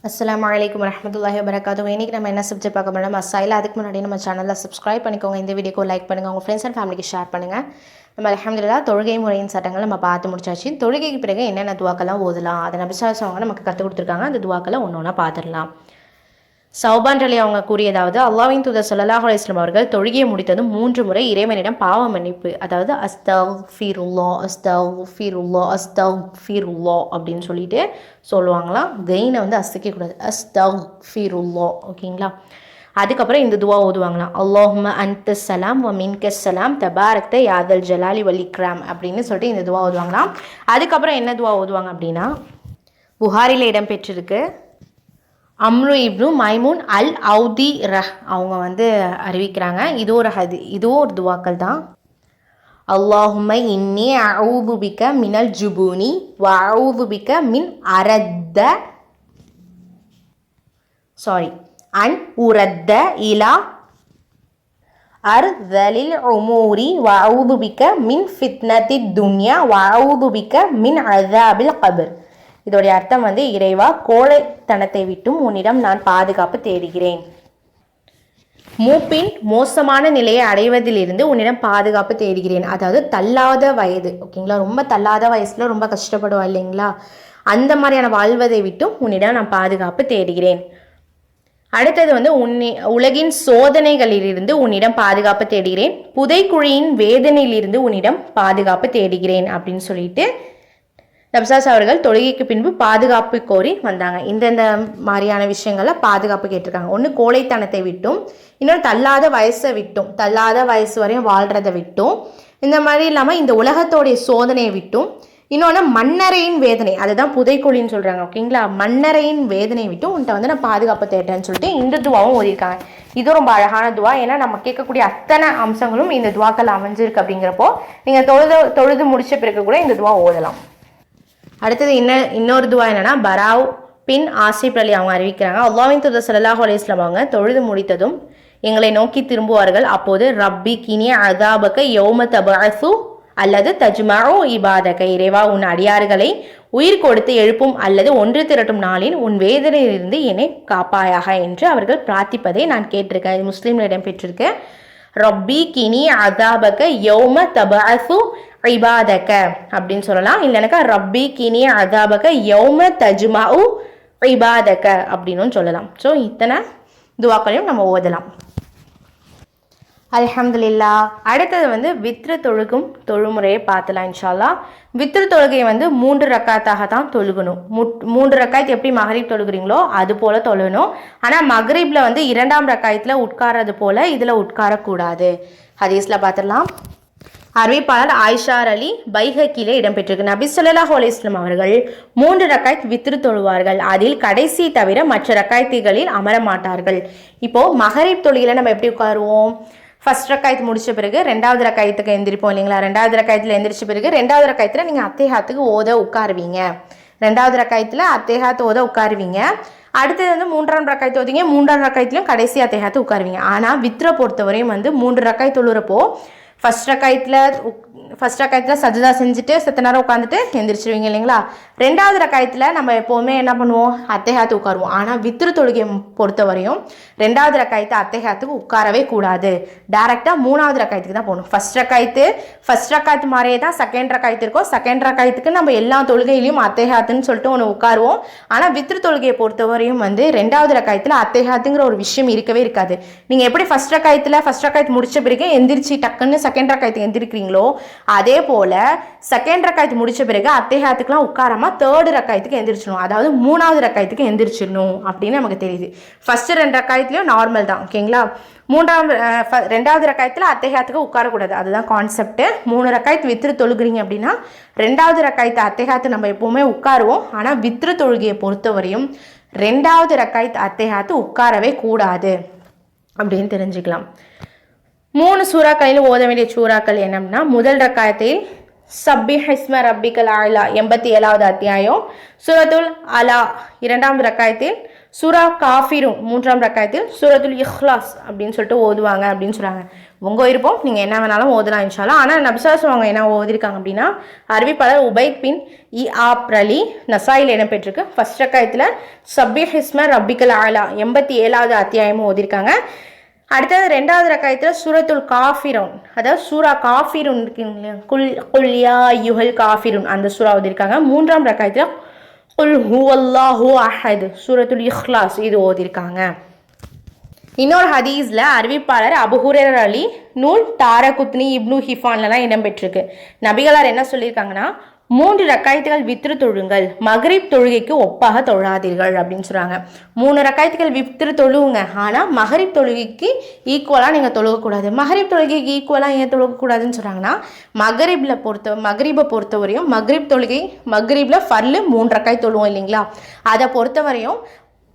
அஸ்ஸலாமு அலைக்கும் வரஹ்மத்துல்லாஹி வபரகாத்துஹு. இன்றைக்கி நம்ம என்ன சப்ஜெக்ட் பார்க்க போகிறோம் மசாயில். அதுக்கு முன்னாடி நம்ம சேனலில் சப்ஸ்கிரைப் பண்ணிக்கோங்க, இந்த வீடியோக்கு லைக் பண்ணுங்கள், உங்கள் ஃப்ரெண்ட்ஸ் அண்ட் ஃபேமிலிக்கு ஷேர் பண்ணுங்கள். நம்ம அல்ஹம்துலில்லாஹ் தொழுகை முறையின் சட்டங்கள் நம்ம பார்த்து முடிச்சாச்சு. தொழுகைக்கு பிறகு என்னென்ன துவாக்கெல்லாம் ஓதலாம் அதை நபி ஸல்லல்லாஹு அலைஹி வஸல்லம் நமக்கு கற்றுக் கொடுத்துருக்காங்க. அந்த துவாக்களை ஒன்று ஒன்றா பார்த்துடலாம். சௌபான் ரலி அவங்க கூறியதாவது, அல்லாஹ்வின் தூதர் ஸல்லல்லாஹு அலைஹி வஸல்லம் அவர்கள் தொழுகையை முடித்ததும் 3 முறை இறைவனிடம் பாவ மன்னிப்பு, அதாவது அஸ்தக்ஃபிருல்லாஹ் அஸ்தக்ஃபிருல்லாஹ் அஸ்தக்ஃபிருல்லாஹ் அப்படின்னு சொல்லிட்டு சொல்லுவாங்களாம். கெயினை வந்து அசைக்கக்கூடாது, அஸ்தக்ஃபிருல்லாஹ். ஓகேங்களா? அதுக்கப்புறம் இந்த துவா ஓதுவாங்களாம், அல்லாஹும்ம அன்த ஸலாம் வ மின்க ஸலாம் தபாரக்த யாதல் ஜலாலி வல் இக்ராம் அப்படின்னு சொல்லிட்டு இந்த துவா ஓதுவாங்களாம். அதுக்கப்புறம் என்ன துவா ஓதுவாங்க அப்படின்னா, புகாரில் இடம்பெற்றிருக்கு. அம்ரு இப்னு மைமூன் அல் அவுதி அவங்க வந்து அறிவிக்கிறாங்க. இதுவும் ஒரு துவாக்கள் தான். அல்லாஹும்ம இன்னி அஊது பிக மினல் ஜுபூனி வ அஊது பிக மின் அன் உரத்த இலா அர்தலில் உமூரி வ அஊது பிக மின் ஃபித்னத்தி துன்யா வ அஊது பிக மின் அஸாபில் கபர். இதோடைய அர்த்தம் வந்து, இறைவா, கோழைத்தனத்தை விட்டும் உன்னிடம் நான் பாதுகாப்பு தேடுகிறேன். மூப்பின் மோசமான நிலையை அடைவதிலிருந்து உன்னிடம் பாதுகாப்பு தேடுகிறேன். அதாவது தள்ளாத வயது. ஓகேங்களா? ரொம்ப தள்ளாத வயசுல ரொம்ப கஷ்டப்படுவா இல்லைங்களா? அந்த மாதிரியான வாழ்வதை விட்டும் உன்னிடம் நான் பாதுகாப்பு தேடுகிறேன். அடுத்தது வந்து, உலகின் சோதனைகளிலிருந்து உன்னிடம் பாதுகாப்பு தேடுகிறேன். புதைக்குழியின் வேதனையிலிருந்து உன்னிடம் பாதுகாப்பு தேடுகிறேன் அப்படின்னு சொல்லிட்டு நபிசாஸ் அவர்கள் தொழுகைக்கு பின்பு பாதுகாப்பு கோரி வந்தாங்க. இந்தந்த மாதிரியான விஷயங்களை பாதுகாப்பு கேட்டிருக்காங்க. ஒன்று கோழைத்தனத்தை விட்டும், இன்னொன்று தள்ளாத வயசை விட்டும், தள்ளாத வயசு வரையும் வாழ்கிறத விட்டும், இந்த மாதிரி இல்லாமல் இந்த உலகத்தோடைய சோதனையை விட்டும், இன்னொன்று மன்னரையின் வேதனை, அதுதான் புதைக்குழின்னு சொல்கிறாங்க. ஓகேங்களா? மன்னரையின் வேதனையை விட்டும் உன்ட்ட வந்து நான் பாதுகாப்பு தேட்டேன்னு சொல்லிட்டு இந்த துவாவும் ஓதியிருக்காங்க. இது ரொம்ப அழகான துவா. ஏன்னா நம்ம கேட்கக்கூடிய அத்தனை அம்சங்களும் இந்த துவாக்கள் அமைஞ்சிருக்கு. அப்படிங்கிறப்போ நீங்கள் தொழுது முடிச்ச பிறகு கூட இந்த துவா ஓதலாம். அடுத்தது இன்னொரு துவா என்னன்னா, பராவ் பின் ஆசிப் அலி அவங்க அறிவிக்கிறாங்க. அல்லாஹ்வின் தூதர் ஸல்லல்லாஹு அலைஹி வஸல்லம் அவங்க தொழுது முடித்ததும் எங்களை நோக்கி திரும்புவார்கள். அப்போது ரப்பி கினிய அதாபக யௌம தபஅஸு அல்லது தஜ்மஉ இபாதக, இறைவா, உன் அடியார்களை உயிர் கொடுத்து எழுப்பும் அல்லது ஒன்று திரட்டும் நாளின் உன் வேதனையிலிருந்து என்னை காப்பாயாக என்று அவர்கள் பிரார்த்திப்பதை நான் கேட்டிருக்கேன். இது முஸ்லீம்ல இடம்பெற்றிருக்கு. ரப்பி கினி அதாபக யௌம தபஅஸு இபாதக அப்படின்னு சொல்லலாம். இல்லைனாக்கா ரப்பி கினி அதாபக யௌம தஜ்மஉ இபாதக அப்படின்னு சொல்லலாம். ஸோ இத்தனை துவாக்களையும் நம்ம ஓதலாம். அல்ஹம்துலில்லாஹ். அடுத்தது வந்து வித்ரு தொழுகும் தொழுமுறையை பார்த்தலாம் இன்ஷா அல்லாஹ். வித்ரு தொழுகையை வந்து 3 ரக்காத்தாக தான் தொழுகணும். 3 ரக்காயத் எப்படி மகரிப் தொழுகிறீங்களோ அது போல தொழுகணும். ஆனால் மகரிப்ல வந்து 2ஆம் ரக்காயத்தில் உட்கார்றது போல இதில் உட்காரக்கூடாது. ஹதீஸில் பார்த்துடலாம். அறிவிப்பாளர் ஆயிஷா அலி பைஹக்கிலே இடம்பெற்றிருக்கு. நபி ஸல்லல்லாஹு அலைஹி வஸல்லம் அவர்கள் 3 ரக்காயத் வித்ரு தொழுவார்கள். அதில் கடைசி தவிர மற்ற ரக்காயத்துகளில் அமர மாட்டார்கள். இப்போ மகரிப் தொழுகையில நம்ம எப்படி உட்காருவோம்? ஃபர்ஸ்ட் ரக்காயத்து முடிச்ச பிறகு 2வது ரக்காயத்துக்கு எந்திரிப்போம் இல்லைங்களா? 2வது ரக்காயத்தில் எந்திரிச்ச பிறகு 2வது ரக்காயத்தில் நீங்கள் அத்தேஹாத்துக்கு ஓத உட்காருவீங்க. 2வது ரக்காயத்தில் அத்தேஹாத்து ஓத உட்காருவீங்க. அடுத்தது வந்து 3ஆம் ரக்காயத்து ஓதிங்க. 3ஆம் ரக்காயத்திலையும் கடைசி அத்தேஹாத்து உட்காருவீங்க. ஆனால் வித்ரை பொறுத்தவரையும் வந்து 3 ரக்காயத்து தொழுறப்போ ஃபர்ஸ்ட் ரக்காயத்தில் சஜ்தா செஞ்சுட்டு செத்த நேரம் உட்காந்துட்டு எந்திரிச்சிருவீங்க இல்லைங்களா? 2வது ரக்காயத்தில் நம்ம எப்போவுமே என்ன பண்ணுவோம்? அத்தேஹாத்து உட்காருவோம். ஆனால் வித்ரு தொழுகையை பொறுத்தவரையும் 2வது ரக்காயத்து அத்தேஹாத்துக்கு உட்காரவே கூடாது. டேரெக்டாக 3வது ரக்காயத்துக்கு தான் போகணும். ஃபர்ஸ்ட் ரக்காயத்து மாதிரியே தான் செகண்ட் ரக்காயத்து இருக்கும். செகண்ட் ரக்காயத்துக்கு நம்ம எல்லா தொழுகையிலையும் அத்தேஹாத்துன்னு சொல்லிட்டு ஒன்று உட்காருவோம். ஆனால் வித்ரு தொழுகையை பொறுத்தவரையும் வந்து 2வது ரக்காயத்தில் அத்தேஹாத்துங்கிற ஒரு விஷயம் இருக்கவே இருக்காது. நீங்கள் எப்படி ஃபர்ஸ்ட் ரக்காயத்து முடிச்ச பிறகு எந்திரிச்சு டக்குன்னு செகண்ட் ரக்காயத்துக்கு எந்திரிக்கிறீங்களோ, அதே போல செகண்ட் ரக்காயத்து முடிச்ச பிறகு அத்தேஹாத்துக்குலாம் உட்காராம 3rd ரக்காயத்துக்கு எந்திரிச்சிடணும். அதாவது 3வது ரக்காயத்துக்கு எந்திரிச்சிடணும் அப்படின்னு நமக்கு தெரியுது. ஃபர்ஸ்ட் 2 ரக்காயத்துலையும் நார்மல் தான். ஓகேங்களா? 2வது ரக்காயத்தில் அத்தேஹாத்துக்கு உட்காரக்கூடாது. அதுதான் கான்செப்ட். 3 ரக்காயத்து வித்ரு தொழுகிறீங்க அப்படின்னா 2வது ரக்காயத்து அத்தேஹாத்து நம்ம எப்பவுமே உட்காருவோம். ஆனால் வித்ரு தொழுகையை பொறுத்தவரையும் 2வது ரக்காயத்து அத்தேஹாத்து உட்காரவே கூடாது அப்படின்னு தெரிஞ்சுக்கலாம். 3 சூறாக்களில் ஓத வேண்டிய சூறாக்கள் என்னன்னா, முதல் ரக்காயத்தில் சப்பிஹ் இஸ்ம ரப்பிக்கல் ஆலா 87வது அத்தியாயம், சூரத்துல் அலா 2ஆம் ரக்காயத்தில் சூரா காஃபிரூன் 3ஆம் ரக்காயத்தில் சூரத்துல் இஹ்லாஸ் அப்படின்னு சொல்லிட்டு ஓதுவாங்க அப்படின்னு சொல்கிறாங்க. உங்கள் விருப்பம், நீங்கள் என்ன வேணாலும் ஓதலாம் இன்ஷால்லா. ஆனால் நபிசாஸ் அவங்க என்ன ஓதிருக்காங்க அப்படின்னா, அறிவிப்பாளர் உபைத் பின் இஆப்ரலி நசாயில் இடம்பெற்றிருக்கு. ஃபர்ஸ்ட் ரக்காயத்தில் சப்பிஹ் இஸ்ம ரப்பிக்கல் ஆலா 87வது அத்தியாயமும் ஓதிருக்காங்க. அடுத்தது 2வது ரக்காயத்தில் சூரத்துல் காஃபிரூன், அதாவது சூரா காஃபிரூன் இருக்குங்க, குல்யா யுஹல் காஃபிரூன் அந்த சூறா ஓதிருக்காங்க. 3ஆம் ரக்காயத்தில் குல் ஹுவல்லாஹு அஹத் சூரத்துல் இஹ்லாஸ் இது ஓதிருக்காங்க. இன்னொரு ஹதீஸில் அறிவிப்பாளர் அபூ ஹுரைரா அலி நூல் தாரகுத்னி இப்னு ஹிஃபான்லாம் இடம்பெற்றிருக்கு. நபிகளார் என்ன சொல்லியிருக்காங்கன்னா, 3 ரக்காயத்துகள் வித்ரு தொழுங்கள், மக்ரிப் தொழுகைக்கு ஒப்பாக தொழாதீர்கள் அப்படின்னு சொல்கிறாங்க. 3 ரக்காயத்துகள் வித்ரு தொழுவுங்க, ஆனால் மகரிப் தொழுகைக்கு ஈக்குவலாக நீங்கள் தொழுகக்கூடாது. மகரிப் தொழுகைக்கு ஈக்குவலாக ஏன் தொழுகக்கூடாதுன்னு சொல்கிறாங்கன்னா, மகரிபை பொறுத்தவரையும் மக்ரிப் தொழுகை மக்ரிபில் ஃபர்லு 3 ரக்காய் தொழுவோம் இல்லைங்களா, அதை பொறுத்தவரையும்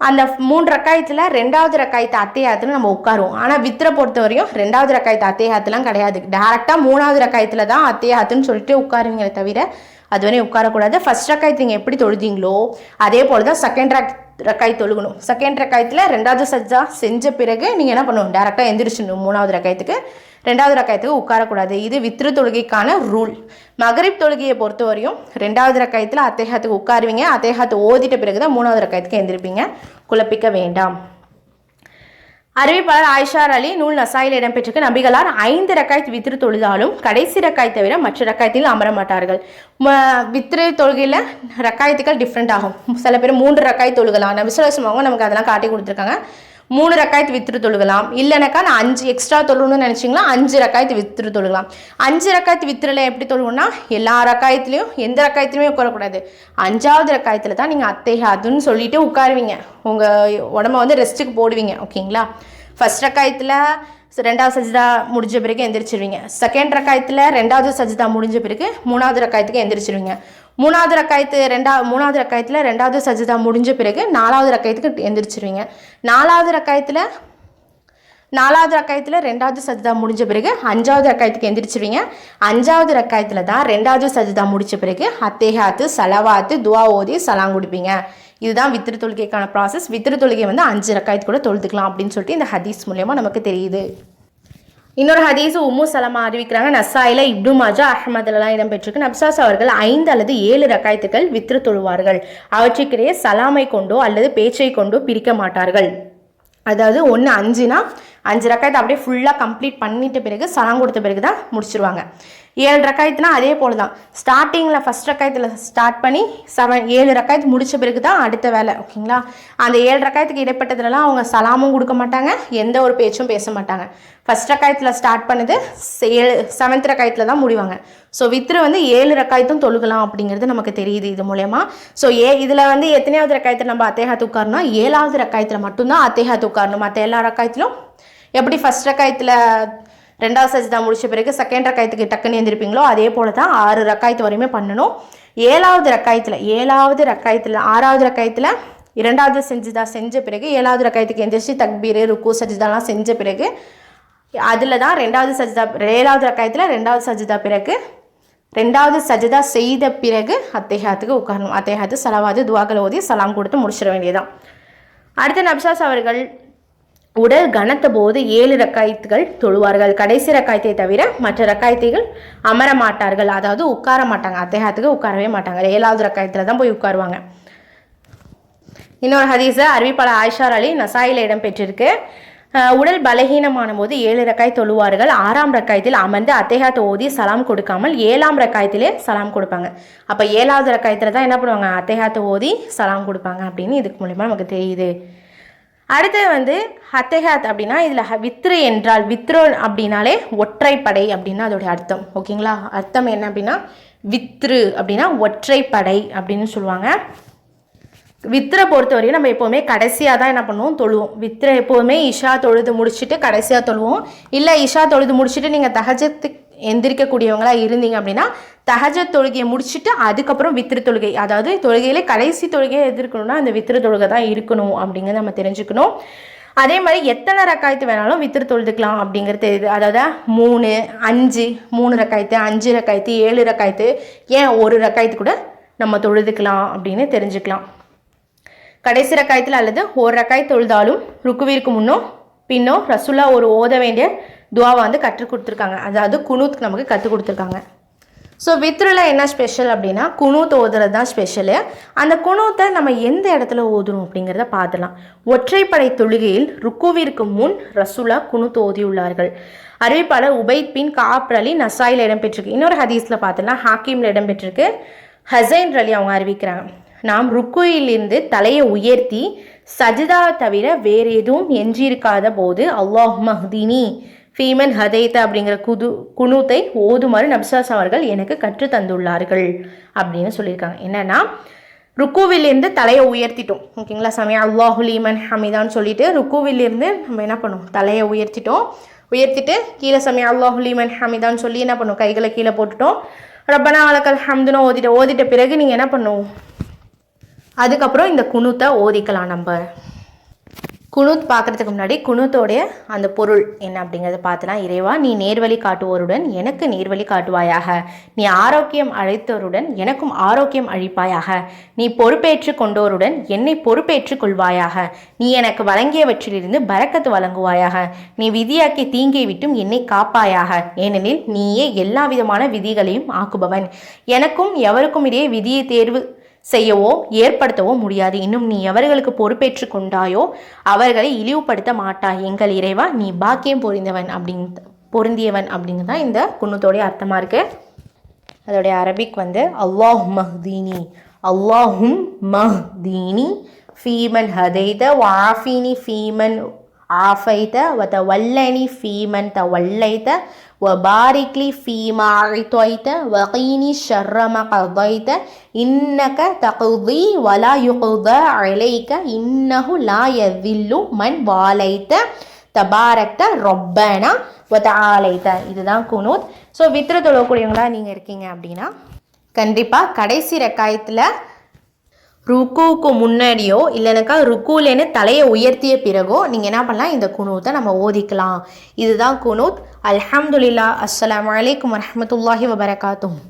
அந்த 3 ரக்காயத்தில் 2வது ரக்காயத்து அத்தையாத்துல நம்ம உட்காருவோம். ஆனால் வித்ரை பொறுத்தவரையும் 2வது ரக்காயத்து அத்தையாத்துலாம் கிடையாது. டேரெக்டாக 3வது ரக்காயத்தில் தான் அத்தையாத்துன்னு சொல்லிட்டு உட்காருவீங்களே தவிர அதுவரை உட்காரக்கூடாது. ஃபர்ஸ்ட் ரக்காயத்து நீங்கள் எப்படி தொழுதிங்களோ அதே போல் தான் செகண்ட் ரக்காய் தொழுகணும். செகண்ட் ரக்காயத்தில் 2வது சஜ்ஜா செஞ்ச பிறகு நீங்கள் என்ன பண்ணணும், டேரெக்டாக எந்திரிச்சிடணும். 3வது ரக்காயத்துக்கு 2வது ரக்காயத்துக்கு உட்காரக்கூடாது. இது வித்ரு தொழுகைக்கான ரூல். மகரிப் தொழுகையை பொறுத்தவரையும் 2வது ரக்காயத்தில் அத்தேஹாத்துக்கு உட்காருவீங்க. அத்தேஹாத்து ஓதிட்ட பிறகு தான் 3வது ரக்காயத்துக்கு எந்திரிப்பீங்க. குழப்பிக்க வேண்டாம். அறிவிப்பாளர் ஆயிஷா அலி நூல் நசாயில் இடம்பெற்றிருக்கு. நபிகளார் 5 ரக்காயத் வித்ரு தொழுதாலும் கடைசி ரக்காய் தவிர மற்ற ரக்காயத்தில் அமர மாட்டார்கள். வித்ரு தொழுகையில் ரக்காயத்துக்கள் டிஃப்ரெண்ட் ஆகும். சில பேர் 3 ரக்காய் தொழுகலாம். நபிசுல்லாஹு நமக்கு அதெல்லாம் காட்டி கொடுத்துருக்காங்க. 3 ரக்காயத்து வித்ரு தொழுகலாம். இல்லைனாக்கா நான் 5 எக்ஸ்ட்ரா தொழுகணும்னு நினச்சிங்களா 5 ரக்காயத்து வித்ரு தொழுகலாம். 5 ரக்காயத்து வித்ரில் எப்படி தொழுவோம்னா, எல்லா ரக்காயத்துலேயும் எந்த ரக்காயத்துலையுமே உட்காரக்கூடாது. 5வது ரக்காயத்தில் தான் நீங்கள் அத்தைஹாத்துன்னு சொல்லிட்டு உட்காருவீங்க. உங்கள் உடம்ப வந்து ரெஸ்ட்டுக்கு போடுவீங்க. ஓகேங்களா. ஃபர்ஸ்ட் ரக்காயத்தில் 2வது சஜிதா முடிஞ்ச பிறகு எந்திரிச்சிருவீங்க. செகண்ட் ரக்காயத்தில் 2வது சஜிதா முடிஞ்ச பிறகு 3வது ரக்காயத்துக்கு எந்திரிச்சிருவீங்க. 3வது ரக்காயத்தில் 2வது சஜிதா முடிஞ்ச பிறகு 4வது ரக்காயத்துக்கு எந்திரிச்சிருவீங்க. 4வது ரக்காயத்தில் 2வது சஜிதா முடிஞ்ச பிறகு 5வது ரக்காயத்துக்கு எந்திரிச்சிருவீங்க. 5வது ரக்காயத்தில் தான் 2வது சஜிதா முடிச்ச பிறகு அத்தேஹாத்து சலவாத்து துவா ஓதி சலாம் கொடுப்பீங்க. இதுதான் வித்ரு தொழுகைக்கான ப்ராசஸ். வித்ரு தொழுகை வந்து 5 ரக்காயத்து கூட தொழுதுக்கலாம் அப்படின்னு சொல்லிட்டு இந்த ஹதீஸ் மூலமா நமக்கு தெரியுது. இன்னொரு ஹதீஸ் உம்மு சலமா அறிவிக்கிறாங்க. நசாயில இப்னு மாஜா அஹ்மதுலாம் இடம்பெற்றிருக்கு. நபிசாஸ் அவர்கள் 5 அல்லது 7 ரக்காயத்துக்கள் வித்ரு தொழுவார்கள். அவற்றுக்கிடையே சலாமை கொண்டோ அல்லது பேச்சை கொண்டோ பிரிக்க மாட்டார்கள். அதாவது 5னா 5 ரக்காயத்தை அப்படியே ஃபுல்லாக கம்ப்ளீட் பண்ணிட்ட பிறகு சலாம் கொடுத்த பிறகு தான் முடிச்சிருவாங்க. 7 ரக்காயத்துனா அதே போல் தான். ஸ்டார்டிங்கில் ஃபஸ்ட் ரக்காயத்தில் ஸ்டார்ட் பண்ணி 7 ரக்காயத்து முடித்த பிறகு தான் அடுத்த வேலை. ஓகேங்களா. அந்த 7 ரக்காயத்துக்கு இடைப்பட்டதுலலாம் அவங்க சலாமும் கொடுக்க மாட்டாங்க, எந்த ஒரு பேச்சும் பேச மாட்டாங்க. ஃபஸ்ட் ரக்காயத்தில் ஸ்டார்ட் பண்ணது 7th ரக்காயத்தில் தான் முடிவாங்க. ஸோ வித்ரு வந்து 7 ரக்காயத்தும் தொழுகலாம் அப்படிங்கிறது நமக்கு தெரியுது இது மூலயமா. ஸோ இதில் வந்து எத்தனையாவது ரக்காயத்தில் நம்ம அத்தேஹாத்து உட்காரணும், 7வது ரக்காயத்தில் மட்டும்தான் அத்தேஹாத்து உட்காரணும். மற்ற எல்லா ரக்காயத்திலும் எப்படி ஃபஸ்ட் ரக்காயத்தில் 2வது சஜிதா முடிச்ச பிறகு செகண்ட் ரக்காயத்துக்கு டக்குன்னு எழுந்திருப்பீங்களோ அதே போல தான் 6 ரக்காயத்து வரையுமே பண்ணணும். 7வது ரக்காயத்தில் 6வது ரக்காயத்தில் 2வது சஜிதா செஞ்ச பிறகு 7வது ரக்காயத்துக்கு எந்திரிச்சு தக்பீர் ருக்கு சஜிதாலாம் செஞ்ச பிறகு அதில் தான் 2வது சஜிதா 7வது ரக்காயத்தில் 2வது சஜிதா பிறகு 2வது சஜிதா செய்த பிறகு அத்தேஹாத்துக்கு உட்காரணும். அத்தேஹாத்து சலவாது துவாக்கள் ஓதி சலாம் கொடுத்து முடிச்சிட வேண்டியதான். அடுத்த நபிசாஸ் அவர்கள் உடல் கனத்த போது 7 ரக்காயத்துகள் தொழுவார்கள். கடைசி ரக்காயத்தை தவிர மற்ற ரக்காயத்தைகள் அமர மாட்டார்கள், அதாவது உட்கார மாட்டாங்க. அத்தேஹாத்துக்கு உட்காரவே மாட்டாங்க. 7வது ரக்காயத்தில் தான் போய் உட்காருவாங்க. இன்னொரு ஹதீஸை அறிவிப்பாளர் ஆயிஷா அலி நசாயில் இடம்பெற்றிருக்கு. உடல் பலகீனமான போது 7 ரக்காய் தொழுவார்கள். 6ஆம் ரக்காயத்தில் அமர்ந்து அத்தேஹாத்து ஓதி சலாம் கொடுக்காமல் 7ஆம் ரக்காயத்திலே சலாம் கொடுப்பாங்க. அப்போ 7வது ரக்காயத்தில் தான் என்ன பண்ணுவாங்க, அத்தேஹாத்து ஓதி சலாம் கொடுப்பாங்க அப்படின்னு இதுக்கு மூலமா நமக்கு தெரியுது. அடுத்தது வந்து அத்தேஹாத் அப்படின்னா இதில் வித்ரு என்றால், வித்ரு அப்படின்னாலே ஒற்றைப்படை அப்படின்னு அதோடைய அர்த்தம். ஓகேங்களா. அர்த்தம் என்ன அப்படின்னா வித்ரு அப்படின்னா ஒற்றைப்படை அப்படின்னு சொல்லுவாங்க. வித்ரை பொறுத்தவரையும் நம்ம எப்போவுமே கடைசியாக தான் என்ன பண்ணுவோம், தொழுவோம். வித்ரை எப்போவுமே இஷா தொழுது முடிச்சுட்டு கடைசியாக தொழுவோம். இல்லை இஷா தொழுது முடிச்சுட்டு நீங்கள் தஹஜத்துக்கு எந்திரிக்கக்கூடியவங்களா இருந்தீங்க அப்படின்னா தஹஜத் தொழுகையை முடிச்சுட்டு அதுக்கப்புறம் வித்ரு தொழுகை, அதாவது தொழுகையிலே கடைசி தொழுகையை எதிர்க்கணும்னா அந்த வித்ரு தொழுகை தான் இருக்கணும் அப்படிங்கிறத நம்ம தெரிஞ்சுக்கணும். அதே மாதிரி எத்தனை ரக்காயத்து வேணாலும் வித்ரு தொழுதுக்கலாம் அப்படிங்கிறது தெரியுது. அதாவது 3, 5, 3 ரக்காயத்து, 5 ரக்காயத்து, 7 ரக்காயத்து, ஏன் 1 ரக்காயத்து கூட நம்ம தொழுதுக்கலாம் அப்படின்னு தெரிஞ்சுக்கலாம். கடைசி ரக்காயத்தில் அல்லது ஒரு ரக்காய் தொழுதாலும் ருக்குவிற்கு முன்னோ பின்னோ ரசூலா ஒரு ஓத வேண்டிய துவாவை வந்து கற்றுக் கொடுத்துருக்காங்க. அதாவது குனூத் நமக்கு கற்றுக் கொடுத்துருக்காங்க. ஸோ வித்ரில் என்ன ஸ்பெஷல் அப்படின்னா குனூத் ஓதுறது தான் ஸ்பெஷலு. அந்த குனூத்தை நம்ம எந்த இடத்துல ஓதுறோம் அப்படிங்கிறத பார்த்துலாம். ஒற்றைப்படை தொழுகையில் ருக்குவிற்கு முன் ரசூலா குனூத் ஓதியுள்ளார்கள். அறிவிப்பாளர் உபைத் பின் காப் அலி நசாயில் இடம்பெற்றிருக்கு. இன்னொரு ஹதீஸில் பார்த்தோம்னா ஹாக்கிமில் இடம்பெற்றிருக்கு. ஹசைன் அலி அவங்க அறிவிக்கிறாங்க, நாம் ருக்குயிலிருந்து தலையை உயர்த்தி சஜிதா தவிர வேறு எதுவும் எஞ்சியிருக்காத போது அல்லாஹ் மஹ்தினி ஃபீமன் ஹதைத்த அப்படிங்கிற குனூத்தை ஓதுமாறு நபிசாஸ் அவர்கள் எனக்கு கற்று தந்துள்ளார்கள் அப்படின்னு சொல்லியிருக்காங்க. என்னன்னா ருக்குவிலிருந்து தலையை உயர்த்திட்டோம், ஓகேங்களா, சமய அல்லாஹு லீமன் ஹமிதான்னு சொல்லிட்டு ருக்குவிலிருந்து நம்ம என்ன பண்ணோம், தலையை உயர்த்திட்டோம். உயர்த்திட்டு கீழே சமய அல்லாஹு லீமன் ஹமிதான்னு சொல்லி என்ன பண்ணோம், கைகளை கீழே போட்டுட்டோம். ரப்பனா வலக்கல் ஹம்துன்னு ஓதிட்ட பிறகு நீங்கள் என்ன பண்ணுவோம், அதுக்கப்புறம் இந்த குனூத்தை ஓதிக்கலாம். நம்ம குனூத் பார்க்குறதுக்கு முன்னாடி குனூத்தோடைய அந்த பொருள் என்ன அப்படிங்கிறத பார்த்துலாம். இறைவா, நீ நேர்வழி காட்டுவோருடன் எனக்கு நேர்வழி காட்டுவாயாக. நீ ஆரோக்கியம் அழைத்தோருடன் எனக்கும் ஆரோக்கியம் அழிப்பாயாக. நீ பொறுப்பேற்று கொண்டோருடன் என்னை பொறுப்பேற்று கொள்வாயாக. நீ எனக்கு வழங்கியவற்றிலிருந்து பரக்கத்து வழங்குவாயாக. நீ விதியாக்கி தீங்கை விட்டும் என்னை காப்பாயாக. ஏனெனில் நீயே எல்லா விதமான விதிகளையும் ஆக்குபவன். எனக்கும் எவருக்கும் இடையே விதியை தேர்வு செய்யவோ ஏற்படுத்தவோ முடியாது. இன்னும் நீ எவர்களுக்கு பொறுப்பேற்று கொண்டாயோ அவர்களை இழிவுபடுத்த மாட்டாய். எங்கள் இறைவா, நீ பாக்கியம் பொருந்தியவன் அப்படிங்கிறதான் இந்த குன்னத்தோடைய அர்த்தமாக இருக்குது. அதோடைய அரபிக் வந்து அல்லாஹ் மஹ்தீனி, அல்லாஹும் மஹ்தீனி ஃபீமன் ஹதைத வாஃபினி ஃபீமன் ஆஃபைத வதவல்லனி ஃபீமன் தவல்லைத வபாரிக்லி ஃபீமா அழித்தொய்த வகீனி ஷர்ரம கதைத இன்னக தகுதி வலா யுகுத அலைக்க இன்னஹு லா யதில்லு மன் வாலைத்த தபாரக்த ரொப்பனா வதஆலைத்த. இதுதான் குனூத். ஸோ வித்ரு தொழக்கூடியவங்களா நீங்கள் இருக்கீங்க அப்படின்னா கண்டிப்பாக கடைசி ரக்காயத்தில் ருக்குவுக்கு முன்னாடியோ இல்லைனாக்கா ருக்குலேன்னு தலையை உயர்த்திய பிறகோ நீங்கள் என்ன பண்ணலாம், இந்த குனூத்தை நம்ம ஓதிக்கலாம். இதுதான் குனூத். அல்ஹம்துலில்லாஹ். அஸ்ஸலாமு அலைக்கும் வரஹ்மத்துல்லாஹி வபரகாத்துஹு.